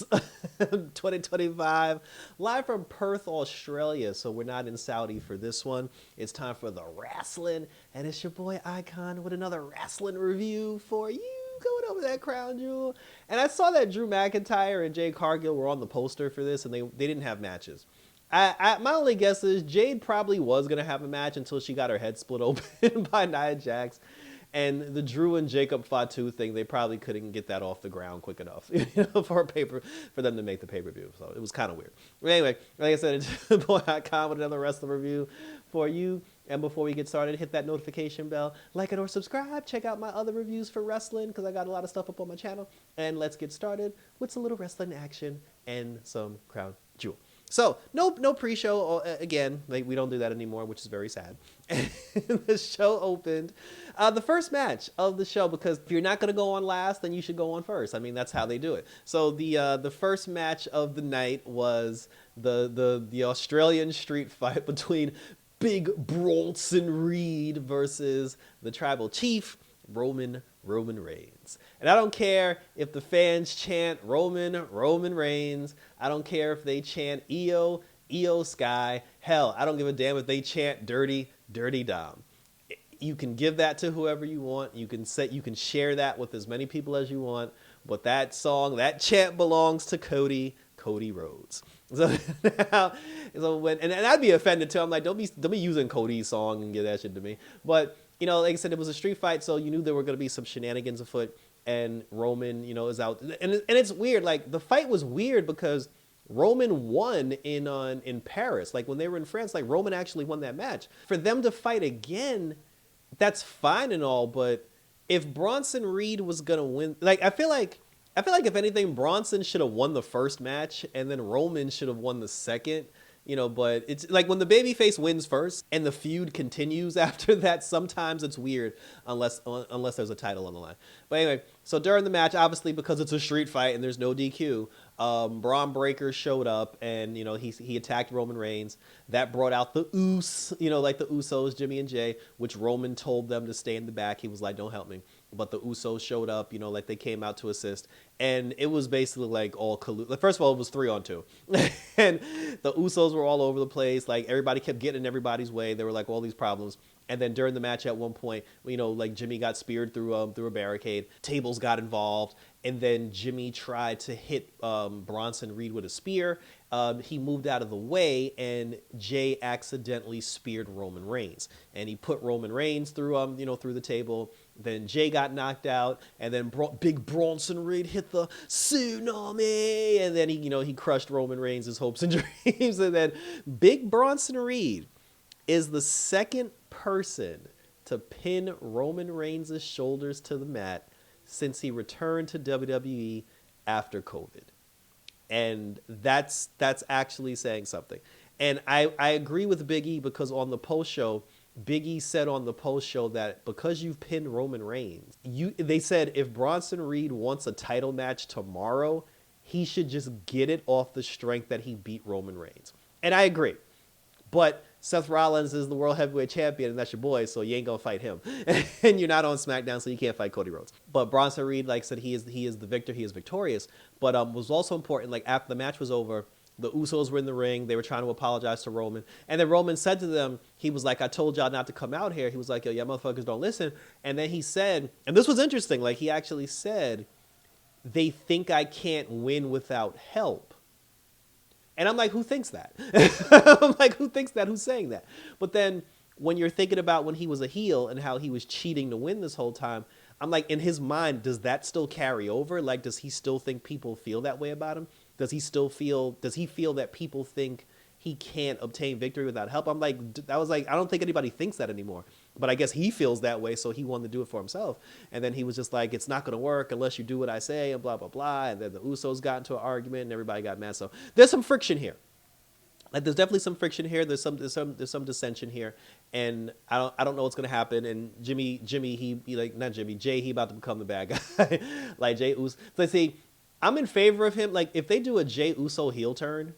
Indianapolis 2025, live from Perth, Australia. So we're not in Saudi for this one. It's time for the wrestling, and it's your boy Icon with another wrestling review for you. Going over that crown jewel. And I saw that Drew McIntyre and Jade Cargill were on the poster for this, and they didn't have matches. My only guess is Jade probably was going to have a match until she got her head split open by Nia Jax. And the Drew and Jacob Fatu thing, they probably couldn't get that off the ground quick enough, for them to make the pay-per-view. So it was kind of weird. But anyway, like I said, it's your boy Icon with another wrestling review for you. And before we get started, hit that notification bell, like it or subscribe. Check out my other reviews for wrestling because I got a lot of stuff up on my channel. And let's get started with some little wrestling action and some crown jewel. So no pre-show again. Like, we don't do that anymore, which is very sad. The show opened, the first match of the show, because if you're not gonna go on last, then you should go on first. I mean, that's how they do it. So the first match of the night was the Australian street fight between Big Bronson Reed versus the Tribal Chief Roman Reigns. And I don't care if the fans chant Roman Reigns. I don't care if they chant Io Sky. Hell, I don't give a damn if they chant Dirty Dom. You can give that to whoever you want. You can share that with as many people as you want. But that song, that chant belongs to Cody Rhodes. So now, and I'd be offended too. I'm like, don't be using Cody's song and give that shit to me. But like I said, it was a street fight, so you knew there were going to be some shenanigans afoot. And Roman, is out, and it's weird. Like, the fight was weird because Roman won in Paris. Like, when they were in France, like, Roman actually won that match. For them to fight again, that's fine and all, but if Bronson Reed was gonna win, like, I feel like if anything, Bronson should have won the first match, and then Roman should have won the second. But it's like when the babyface wins first and the feud continues after that, sometimes it's weird unless there's a title on the line. But anyway, so during the match, obviously because it's a street fight and there's no DQ, Braun Breaker showed up and, he attacked Roman Reigns. That brought out the like the Usos, Jimmy and Jay, which Roman told them to stay in the back. He was like, don't help me. But the Usos showed up, like they came out to assist. And it was basically like all collude. First of all, it was 3-on-2. And the Usos were all over the place. Like, everybody kept getting in everybody's way. There were like all these problems. And then during the match at one point, like Jimmy got speared through a barricade. Tables got involved. And then Jimmy tried to hit Bronson Reed with a spear. He moved out of the way, and Jay accidentally speared Roman Reigns. And he put Roman Reigns through through the table. Then Jay got knocked out, and then Big Bronson Reed hit the tsunami, and then he crushed Roman Reigns' hopes and dreams. And then Big Bronson Reed is the second person to pin Roman Reigns' shoulders to the mat since he returned to WWE after COVID. And that's actually saying something. And I agree with Big E, because on the post show, Big E said on the post show that because you've pinned Roman Reigns, they said if Bronson Reed wants a title match tomorrow, he should just get it off the strength that he beat Roman Reigns. And I agree. But Seth Rollins is the World Heavyweight Champion, and that's your boy, so you ain't gonna fight him. And you're not on SmackDown, so you can't fight Cody Rhodes. But Bronson Reed, like I said, he is the victor, he is victorious. But was also important, like, after the match was over, the Usos were in the ring. They were trying to apologize to Roman. And then Roman said to them, he was like, I told y'all not to come out here. He was like, yo, y'all motherfuckers don't listen. And then he said, and this was interesting, like, he actually said, they think I can't win without help. And I'm like, who thinks that? I'm like, who thinks that? Who's saying that? But then when you're thinking about when he was a heel and how he was cheating to win this whole time, I'm like, in his mind, does that still carry over? Like, does he still think people feel that way about him? Does he feel that people think he can't obtain victory without help? I don't think anybody thinks that anymore. But I guess he feels that way, so he wanted to do it for himself. And then he was just like, it's not going to work unless you do what I say, and blah, blah, blah. And then the Usos got into an argument, and everybody got mad. So there's some friction here. Like, there's definitely some friction here. There's some dissension here, and I don't know what's gonna happen. And Jay, he about to become the bad guy, like Jay Uso. So see, I'm in favor of him. Like, if they do a Jay Uso heel turn,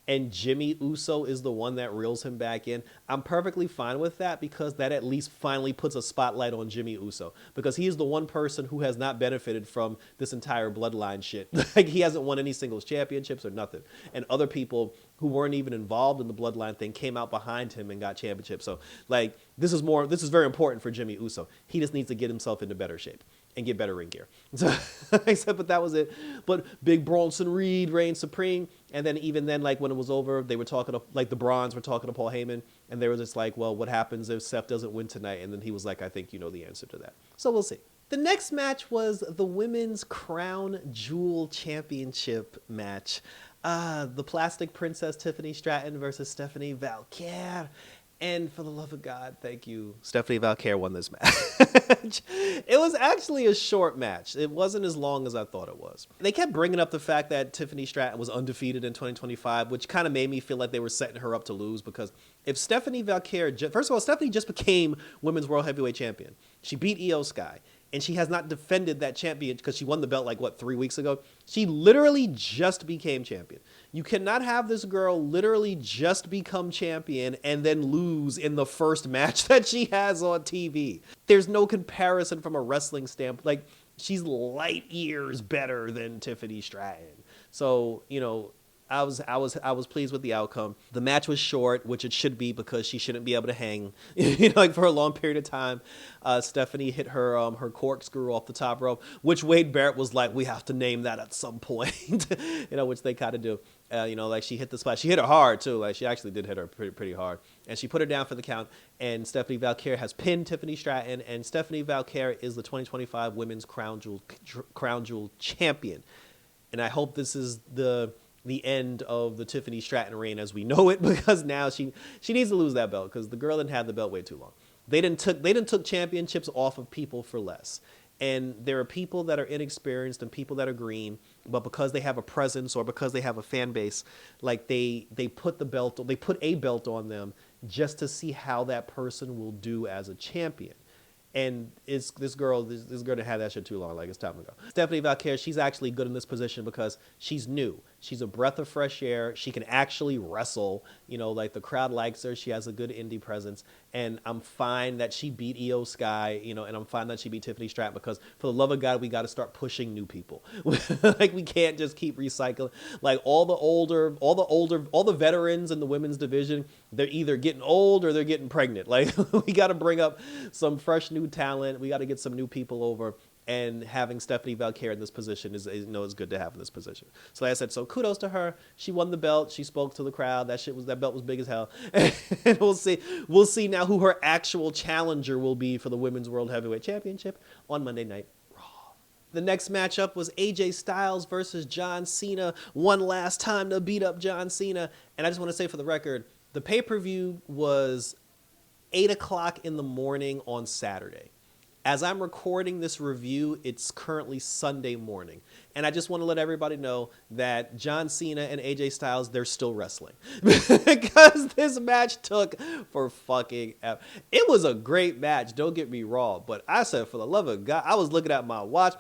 and Jimmy Uso is the one that reels him back in, I'm perfectly fine with that because that at least finally puts a spotlight on Jimmy Uso because he is the one person who has not benefited from this entire bloodline shit. Like he hasn't won any singles championships or nothing. And other people who weren't even involved in the bloodline thing came out behind him and got championships. So like this is very important for Jimmy Uso. He just needs to get himself into better shape and get better ring gear. So I said, but that was it. But Big Bronson Reed reigned supreme. And then even then, like when it was over, they were talking to, like the Bronze were talking to Paul Heyman. And they were just like, well, what happens if Seth doesn't win tonight? And then he was like, I think you know the answer to that. So we'll see. The next match was the Women's Crown Jewel Championship match. The Plastic Princess Tiffany Stratton versus Stephanie Valkyrie. And for the love of God, thank you, Stephanie Valkyrie won this match. It was actually a short match. It wasn't as long as I thought it was. They kept bringing up the fact that Tiffany Stratton was undefeated in 2025, which kind of made me feel like they were setting her up to lose because if Stephanie Valkyrie, first of all, Stephanie just became Women's World Heavyweight Champion. She beat Io Sky. And she has not defended that champion because she won the belt like, 3 weeks ago? She literally just became champion. You cannot have this girl literally just become champion and then lose in the first match that she has on TV. There's no comparison from a wrestling standpoint. Like, she's light years better than Tiffany Stratton. So, you know, I was pleased with the outcome. The match was short, which it should be because she shouldn't be able to hang, like for a long period of time. Stephanie hit her corkscrew off the top rope, which Wade Barrett was like, we have to name that at some point, which they kind of do. Like she hit the spot. She hit her hard too. Like she actually did hit her pretty hard, and she put her down for the count. And Stephanie Valkyrie has pinned Tiffany Stratton, and Stephanie Valkyrie is the 2025 Women's Crown Jewel champion. And I hope this is the end of the Tiffany Stratton reign as we know it, because now she needs to lose that belt because the girl didn't have the belt way too long. They didn't took championships off of people for less. And there are people that are inexperienced and people that are green, but because they have a presence or because they have a fan base, like they put a belt on them just to see how that person will do as a champion. And this girl to have that shit too long. Like, it's time to go. Stephanie Valkyrie, she's actually good in this position because she's new. She's a breath of fresh air. She can actually wrestle. Like the crowd likes her. She has a good indie presence. And I'm fine that she beat Io Sky, and I'm fine that she beat Tiffany Stratton because for the love of God, we got to start pushing new people. Like, we can't just keep recycling. Like all the veterans in the women's division, they're either getting old or they're getting pregnant. Like, we got to bring up some fresh new talent. We got to get some new people over. And having Stephanie Valkyrie in this position is good to have in this position. So like I said, so kudos to her. She won the belt. She spoke to the crowd. That belt was big as hell. And we'll see now who her actual challenger will be for the Women's World Heavyweight Championship on Monday Night Raw. The next matchup was AJ Styles versus John Cena. One last time to beat up John Cena. And I just want to say for the record, the pay-per-view was 8 o'clock in the morning on Saturday. As I'm recording this review, it's currently Sunday morning. And I just want to let everybody know that John Cena and AJ Styles, they're still wrestling. Because this match took for fucking ever. It was a great match, don't get me wrong. But I said, for the love of God, I was looking at my watch.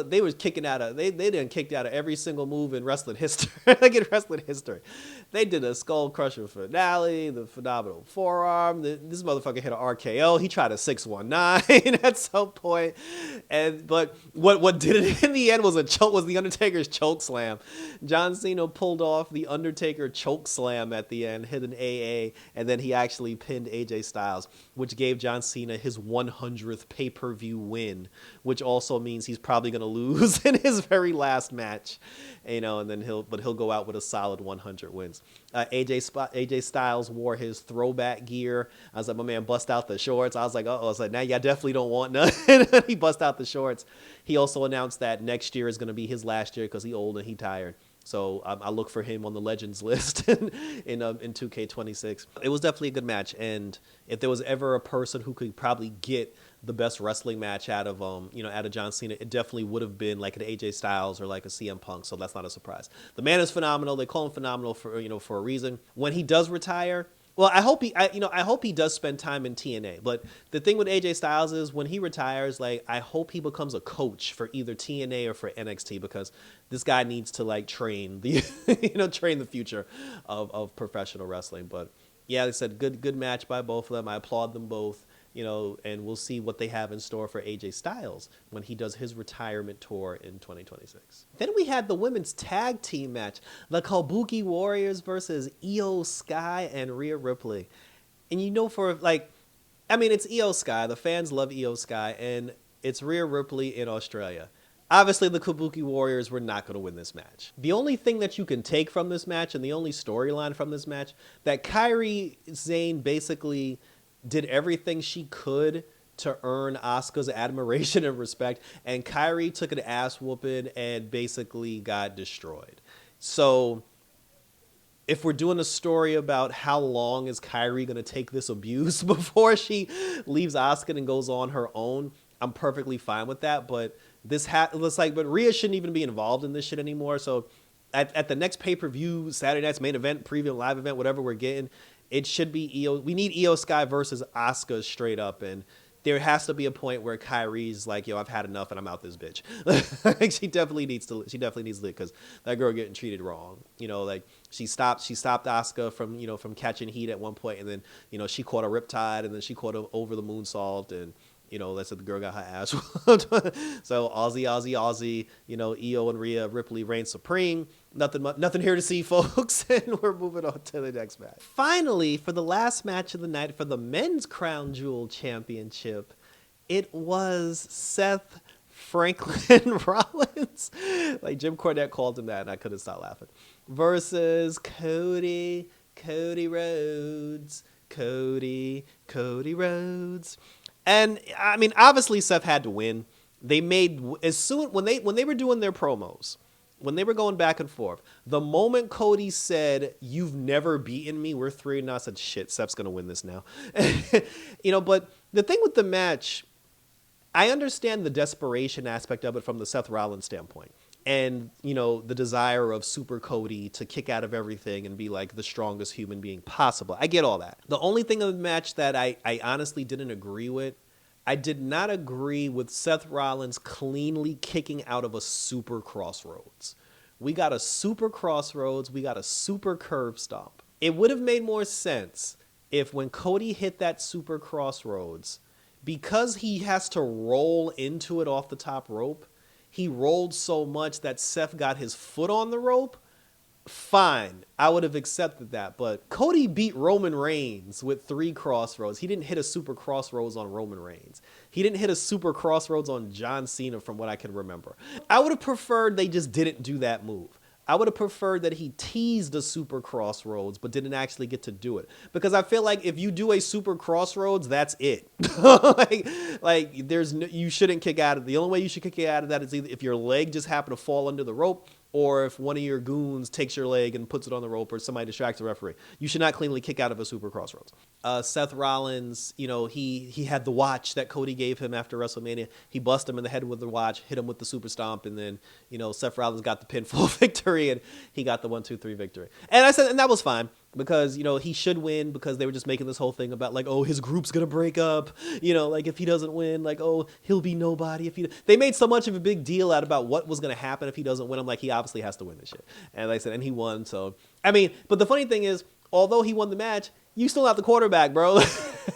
They was kicking out of, they done kicked out of every single move in wrestling history. They did a skull crusher finale, the phenomenal forearm. This motherfucker hit an RKO. He tried a 619 at some point. But what did it in the end was the Undertaker's choke slam. John Cena pulled off the Undertaker choke slam at the end, hit an AA, and then he actually pinned AJ Styles, which gave John Cena his 100th pay-per-view win, which also means he's probably going to lose in his very last match, and then he'll go out with a solid 100 wins. AJ Styles wore his throwback gear. I was like, my man bust out the shorts. I was like, uh-oh. I was like, now y'all definitely don't want none. He bust out the shorts. He also announced that next year is going to be his last year because he's old and he tired. So I look for him on the Legends list in 2K26. It was definitely a good match. And if there was ever a person who could probably get the best wrestling match out of John Cena, it definitely would have been like an AJ Styles or like a CM Punk. So that's not a surprise. The man is phenomenal. They call him phenomenal for a reason. When he does retire, Well, I hope he does spend time in TNA. But the thing with AJ Styles is when he retires, like, I hope he becomes a coach for either TNA or for NXT because this guy needs to like train the, train the future of professional wrestling. But yeah, like I said, good match by both of them. I applaud them both. And we'll see what they have in store for AJ Styles when he does his retirement tour in 2026. Then we had the women's tag team match, the Kabuki Warriors versus Io Sky and Rhea Ripley. And it's Io Sky. The fans love Io Sky, and it's Rhea Ripley in Australia. Obviously, the Kabuki Warriors were not going to win this match. The only thing that you can take from this match and the only storyline from this match, that Kairi Sane basically did everything she could to earn Asuka's admiration and respect, and Kairi took an ass whooping and basically got destroyed. So if we're doing a story about how long is Kairi going to take this abuse before she leaves Asuka and goes on her own, I'm perfectly fine with that. But but Rhea shouldn't even be involved in this shit anymore. So at the next pay-per-view, Saturday night's main event, preview, live event, whatever we're getting, it should be Io. We need Io Sky versus Asuka straight up, and there has to be a point where Kairi's like, "Yo, I've had enough, and I'm out this bitch." She definitely needs to leave because that girl getting treated wrong. She stopped Asuka from catching heat at one point, and then she caught a riptide, and then she caught a over the moonsault, and let's say the girl got her ass whooped. So Aussie, Io and Rhea Ripley reign supreme. Nothing here to see, folks. And we're moving on to the next match. Finally, for the last match of the night for the men's Crown Jewel Championship, it was Seth Franklin Rollins, like Jim Cornette called him that, and I couldn't stop laughing, versus Cody Rhodes. And I mean, obviously Seth had to win. They made when they were doing their promos, when they were going back and forth, the moment Cody said, "You've never beaten me," we're 3-0. I said, "Shit, Seth's gonna win this now." But the thing with the match, I understand the desperation aspect of it from the Seth Rollins standpoint. And, the desire of Super Cody to kick out of everything and be like the strongest human being possible. I get all that. The only thing in the match that I honestly didn't agree with, I did not agree with Seth Rollins cleanly kicking out of a super crossroads. We got a super crossroads. We got a super curb stomp. It would have made more sense if when Cody hit that super crossroads, because he has to roll into it off the top rope, he rolled so much that Seth got his foot on the rope. Fine, I would have accepted that. But Cody beat Roman Reigns with 3 crossroads. He didn't hit a super crossroads on Roman Reigns. He didn't hit a super crossroads on John Cena from what I can remember. I would have preferred they just didn't do that move. I would have preferred that he teased a super crossroads but didn't actually get to do it. Because I feel like if you do a super crossroads, that's it. You shouldn't kick out of it. The only way you should kick out of that is either if your leg just happened to fall under the rope, or if one of your goons takes your leg and puts it on the rope, or somebody distracts the referee. You should not cleanly kick out of a super crossroads. Seth Rollins, he had the watch that Cody gave him after WrestleMania. He busted him in the head with the watch, hit him with the super stomp, and then, Seth Rollins got the pinfall victory, and he got the 1-2-3 victory. And I said, and that was fine. Because, he should win because they were just making this whole thing about, like, oh, his group's going to break up. Like, if he doesn't win, like, oh, he'll be nobody. They made so much of a big deal out about what was going to happen if he doesn't win. I'm like, he obviously has to win this shit. And like I said, and he won. So, I mean, but the funny thing is, although he won the match, you still not the quarterback, bro.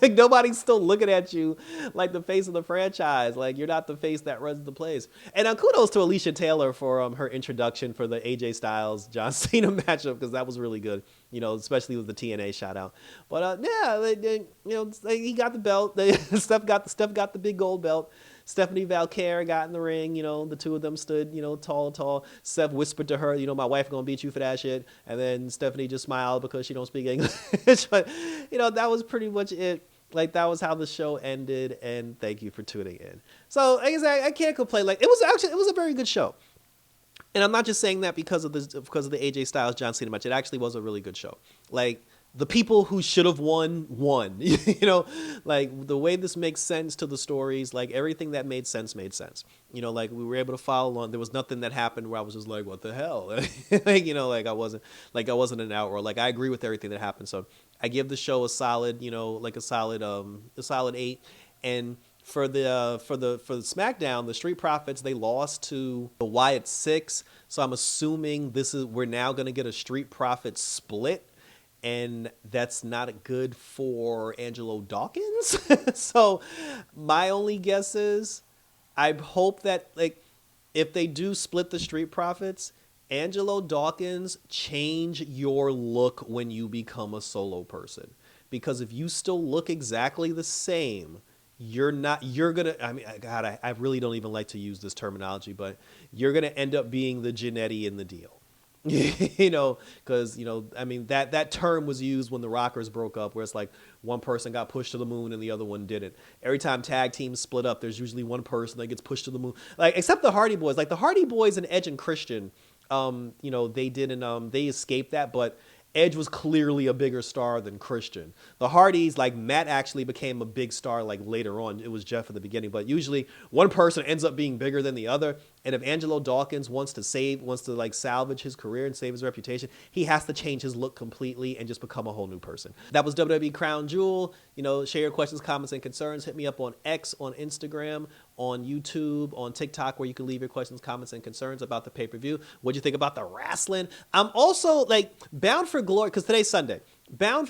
Like, nobody's still looking at you like the face of the franchise. Like, you're not the face that runs the place. And kudos to Alicia Taylor for her introduction for the AJ Styles John Cena matchup, because that was really good. Especially with the TNA shout out. But he got the belt. Steph got the big gold belt. Stephanie Valkyrie got in the ring. The two of them stood, tall. Seth whispered to her, my wife gonna beat you for that shit. And then Stephanie just smiled because she don't speak English. But, that was pretty much it. Like, that was how the show ended. And thank you for tuning in. So, like I said, I can't complain. Like, it was a very good show. And I'm not just saying that because of the AJ Styles John Cena match. It actually was a really good show. Like, the people who should have won. Like the way this makes sense to the stories, like everything that made sense made sense. Like we were able to follow along. There was nothing that happened where I was just like, what the hell? Like I wasn't an outroar. Like I agree with everything that happened. So I give the show a solid, like a solid 8. And for the SmackDown, the Street Profits, they lost to the Wyatt Six. So I'm assuming we're now gonna get a Street Profits split, and that's not good for Angelo Dawkins. So my only guess is I hope that, like, if they do split the Street Profits, Angelo Dawkins, change your look when you become a solo person. Because if you still look exactly the same, you're gonna, I mean, God, I really don't even like to use this terminology, but you're gonna end up being the Jannetty in the deal. Because I mean, that term was used when the Rockers broke up, where it's like one person got pushed to the moon and the other one didn't. Every time tag teams split up, there's usually one person that gets pushed to the moon, like, except the Hardy Boys. Like the Hardy Boys and Edge and Christian, they didn't, they escaped that, but Edge was clearly a bigger star than Christian. The Hardys, like Matt actually became a big star like later on. It was Jeff at the beginning, but usually one person ends up being bigger than the other. And if Angelo Dawkins wants to like salvage his career and save his reputation, he has to change his look completely and just become a whole new person. That was WWE Crown Jewel. Share your questions, comments, and concerns. Hit me up on X, on Instagram, on YouTube, on TikTok, where you can leave your questions, comments, and concerns about the pay-per-view. What'd you think about the wrestling? I'm also like Bound for Glory, because today's Sunday.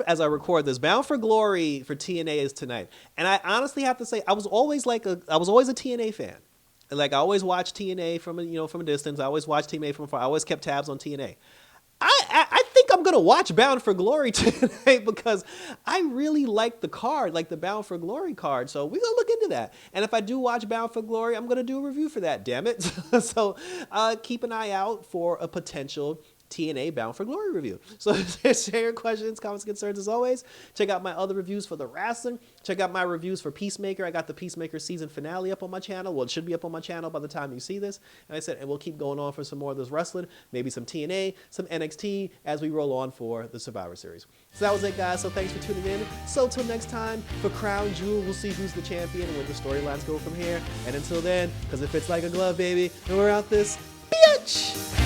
As I record this, Bound for Glory for TNA is tonight. And I honestly have to say, I was always a TNA fan. Like I always watched TNA from a distance. I always watched TNA from afar. I always kept tabs on TNA. I think I'm gonna watch Bound for Glory tonight because I really like the card, like the Bound for Glory card. So we're gonna look into that. And if I do watch Bound for Glory, I'm gonna do a review for that. Damn it! So keep an eye out for a potential TNA Bound for Glory review. So share your questions, comments, concerns as always. Check out my other reviews for the wrestling. Check out my reviews for Peacemaker. I got the Peacemaker season finale up on my channel. Well, it should be up on my channel by the time you see this. And I said, and we'll keep going on for some more of this wrestling, maybe some TNA, some NXT as we roll on for the Survivor Series. So that was it, guys. So thanks for tuning in. So till next time, for Crown Jewel, we'll see who's the champion and where the storylines go from here. And until then, because it fits like a glove, baby, and we're out this bitch.